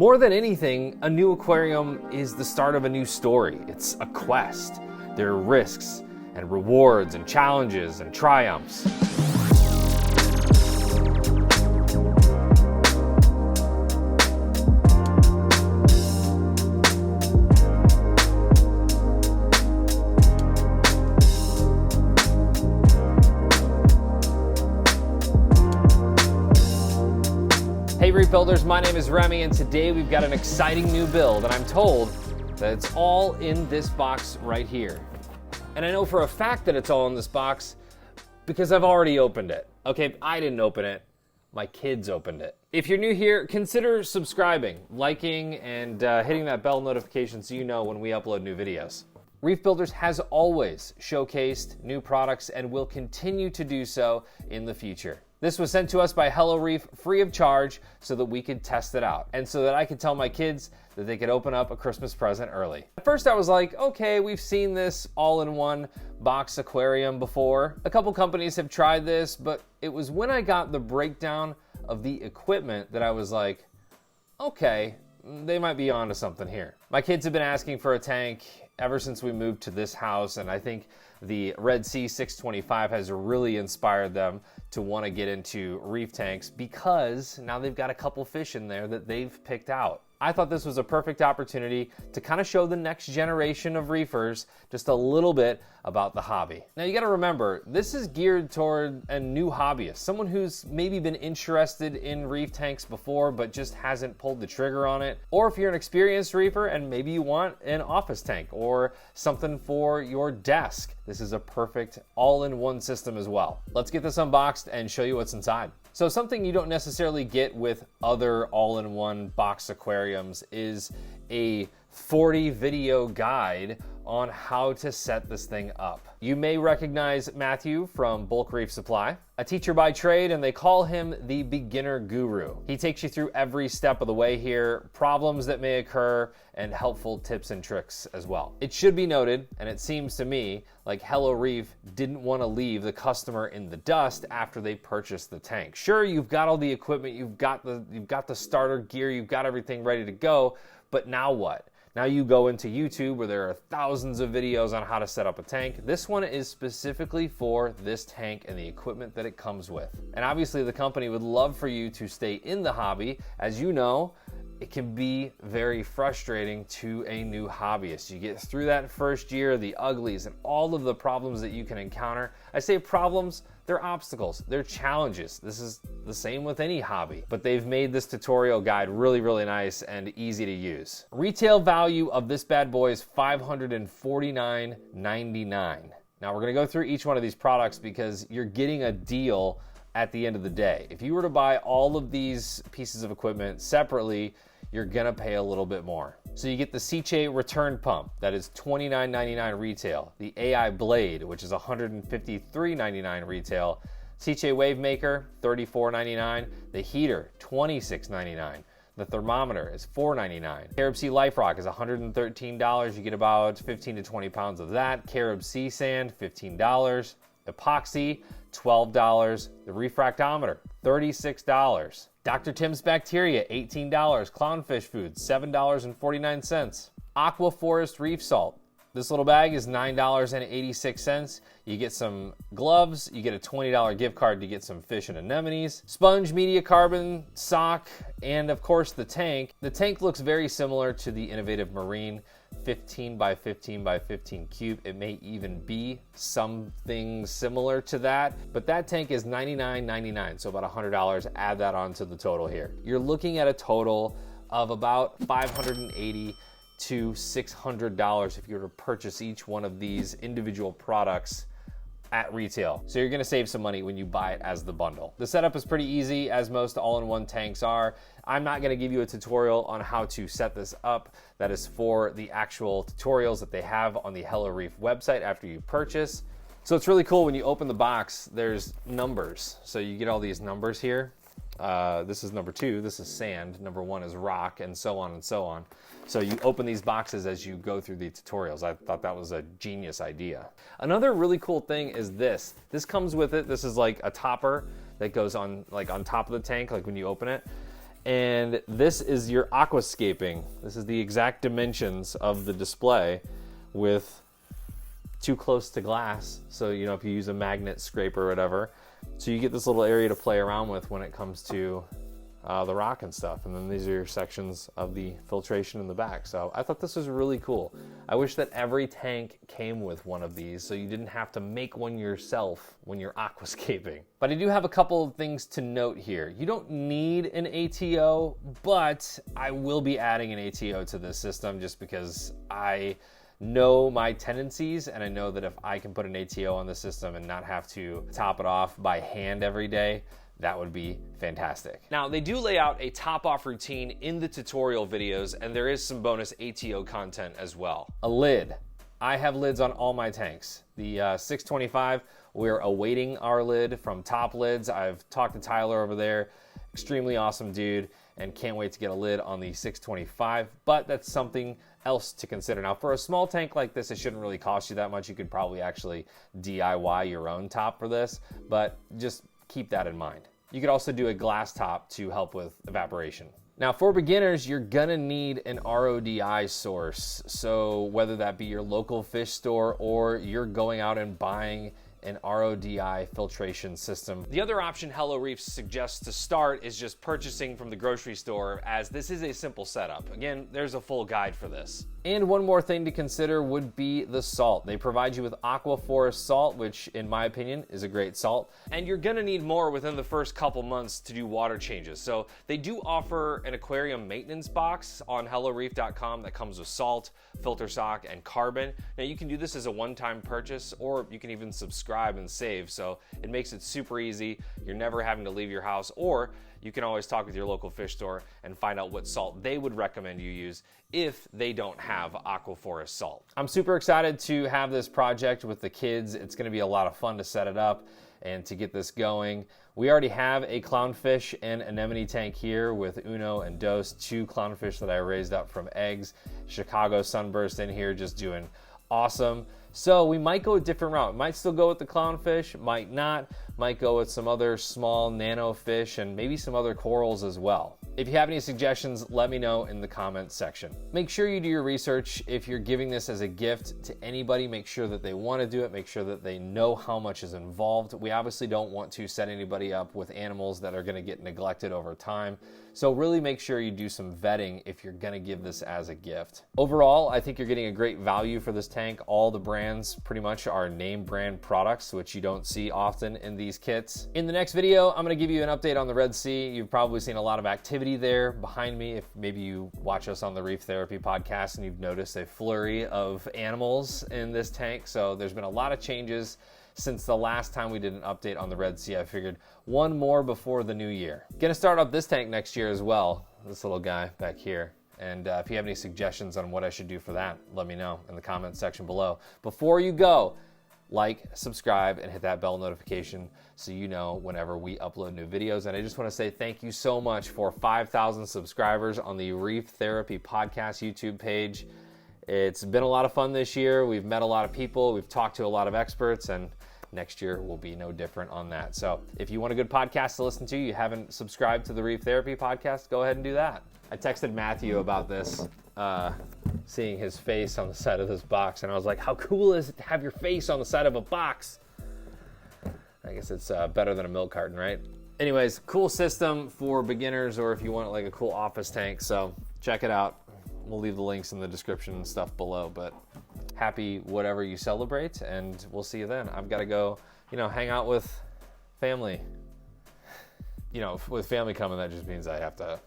More than anything, a new aquarium is the start of a new story. It's a quest. There are risks and rewards and challenges and triumphs. Hey Reef Builders, my name is Remy, and today we've got an exciting new build, and I'm told that it's all in this box right here. And I know for a fact that it's all in this box because I've already opened it. Okay, I didn't open it, my kids opened it. If you're new here, consider subscribing, liking, and hitting that bell notification so you know when we upload new videos. Reef Builders has always showcased new products and will continue to do so in the future. This was sent to us by Hello Reef free of charge so that we could test it out and so that I could tell my kids that they could open up a Christmas present early. At first I was like, okay, we've seen this all-in-one box aquarium before. A couple companies have tried this, but it was when I got the breakdown of the equipment that I was like, okay, they might be onto something here. My kids have been asking for a tank ever since we moved to this house, and I think the Red Sea 625 has really inspired them to want to get into reef tanks because now they've got a couple fish in there that they've picked out. I thought this was a perfect opportunity to kind of show the next generation of reefers just a little bit about the hobby. Now you got to remember, this is geared toward a new hobbyist, someone who's maybe been interested in reef tanks before but just hasn't pulled the trigger on it. Or if you're an experienced reefer and maybe you want an office tank or something for your desk, this is a perfect all-in-one system as well. Let's get this unboxed and show you what's inside. So something you don't necessarily get with other all-in-one box aquariums is a 40 video guide on how to set this thing up. You may recognize Matthew from Bulk Reef Supply, a teacher by trade, and they call him the beginner guru. He takes you through every step of the way here, problems that may occur, and helpful tips and tricks as well. It should be noted, and it seems to me like Hello Reef didn't want to leave the customer in the dust after they purchased the tank. Sure, you've got all the equipment, you've got the starter gear, you've got everything ready to go, but now what? Now you go into YouTube where there are thousands of videos on how to set up a tank. This one is specifically for this tank and the equipment that it comes with. And obviously the company would love for you to stay in the hobby. As you know, it can be very frustrating to a new hobbyist. You get through that first year, the uglies and all of the problems that you can encounter. I say problems, they're obstacles, they're challenges. This is the same with any hobby, but they've made this tutorial guide really, really nice and easy to use. Retail value of this bad boy is $549.99. Now we're gonna go through each one of these products because you're getting a deal at the end of the day. If you were to buy all of these pieces of equipment separately, you're gonna pay a little bit more. So you get the Seche return pump, that is $29.99 retail. The AI blade, which is $153.99 retail. Seche wave maker, $34.99. The heater, $26.99. The thermometer is $4.99. Carib Sea Life Rock is $113. You get about 15 to 20 pounds of that. Carib Sea Sand, $15. Epoxy, $12. The refractometer, $36. Dr. Tim's Bacteria, $18. Clownfish Food, $7.49. Aqua Forest Reef Salt. This little bag is $9.86. You get some gloves, you get a $20 gift card to get some fish and anemones. Sponge, media carbon, sock, and of course the tank. The tank looks very similar to the Innovative Marine 15 by 15 by 15 cube. It may even be something similar to that, but that tank is $99.99, so about $100. Add that onto the total here. You're looking at a total of about $580 to $600 if you were to purchase each one of these individual products at retail. So you're gonna save some money when you buy it as the bundle. The setup is pretty easy, as most all-in-one tanks are. I'm not gonna give you a tutorial on how to set this up. That is for the actual tutorials that they have on the Hello Reef website after you purchase. So it's really cool when you open the box, there's numbers. So you get all these numbers here. This is number 2, this is sand, number 1 is rock, and so on and so on. So you open these boxes as you go through the tutorials. I thought that was a genius idea. Another really cool thing is this. This comes with it. This is like a topper that goes on top of the tank, like when you open it. And this is your Aquascaping. This is the exact dimensions of the display with too close to glass. So, you know, if you use a magnet scraper or whatever, so you get this little area to play around with when it comes to the rock and stuff. And then these are your sections of the filtration in the back. So I thought this was really cool. I wish that every tank came with one of these so you didn't have to make one yourself when you're aquascaping. But I do have a couple of things to note here. You don't need an ATO, but I will be adding an ATO to this system just because I know my tendencies, and I know that if I can put an ATO on the system and not have to top it off by hand every day, that would be fantastic. Now, they do lay out a top-off routine in the tutorial videos, and there is some bonus ATO content as well. A lid. I have lids on all my tanks. The 625, we're awaiting our lid from Top Lids. I've talked to Tyler over there, extremely awesome dude, and can't wait to get a lid on the 625, but that's something else to consider. Now, for a small tank like this, it shouldn't really cost you that much. You could probably actually DIY your own top for this, but just keep that in mind. You could also do a glass top to help with evaporation. Now, for beginners, you're gonna need an RODI source. So whether that be your local fish store or you're going out and buying an RODI filtration system. The other option Hello Reef suggests to start is just purchasing from the grocery store, as this is a simple setup. Again, there's a full guide for this. And one more thing to consider would be the salt. They provide you with Aqua Forest salt, which in my opinion is a great salt. And you're gonna need more within the first couple months to do water changes. So they do offer an aquarium maintenance box on HelloReef.com that comes with salt, filter sock, and carbon. Now you can do this as a one-time purchase, or you can even subscribe and save. So it makes it super easy. You're never having to leave your house, or you can always talk with your local fish store and find out what salt they would recommend you use if they don't have Aqua Forest salt. I'm super excited to have this project with the kids. It's gonna be a lot of fun to set it up and to get this going. We already have a clownfish and anemone tank here with Uno and Dos, 2 clownfish that I raised up from eggs. Chicago sunburst in here just doing awesome. So we might go a different route. Might still go with the clownfish, might not. Might go with some other small nano fish and maybe some other corals as well. If you have any suggestions, let me know in the comments section. Make sure you do your research. If you're giving this as a gift to anybody, make sure that they want to do it. Make sure that they know how much is involved. We obviously don't want to set anybody up with animals that are going to get neglected over time. So really make sure you do some vetting if you're going to give this as a gift. Overall, I think you're getting a great value for this tank. All the brands pretty much are name brand products, which you don't see often in these kits. In the next video, I'm going to give you an update on the Red Sea. You've probably seen a lot of activity there behind me. If maybe you watch us on the Reef Therapy podcast and you've noticed a flurry of animals in this tank. So there's been a lot of changes since the last time we did an update on the Red Sea. I figured one more before the new year. Gonna start up this tank next year as well, this little guy back here. And if you have any suggestions on what I should do for that, let me know in the comments section below. Before you go, like, subscribe, and hit that bell notification so you know whenever we upload new videos. And I just want to say thank you so much for 5,000 subscribers on the Reef Therapy Podcast YouTube page. It's been a lot of fun this year. We've met a lot of people. We've talked to a lot of experts, and next year will be no different on that. So if you want a good podcast to listen to, you haven't subscribed to the Reef Therapy Podcast, go ahead and do that. I texted Matthew about this, seeing his face on the side of this box, and I was like, how cool is it to have your face on the side of a box? I guess it's better than a milk carton, right? Anyways, cool system for beginners, or if you want like a cool office tank, so check it out. We'll leave the links in the description and stuff below, but happy whatever you celebrate, and we'll see you then. I've got to go, hang out with family. With family coming, that just means I have to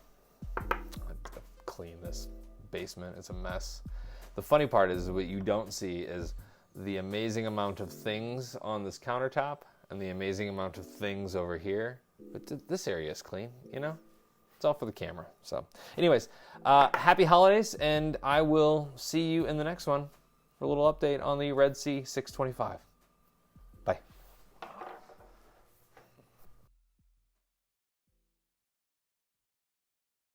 clean this basement. It's a mess. The funny part is what you don't see is the amazing amount of things on this countertop and the amazing amount of things over here. But this area is clean, It's all for the camera. So anyways, happy holidays, and I will see you in the next one for a little update on the Red Sea 625.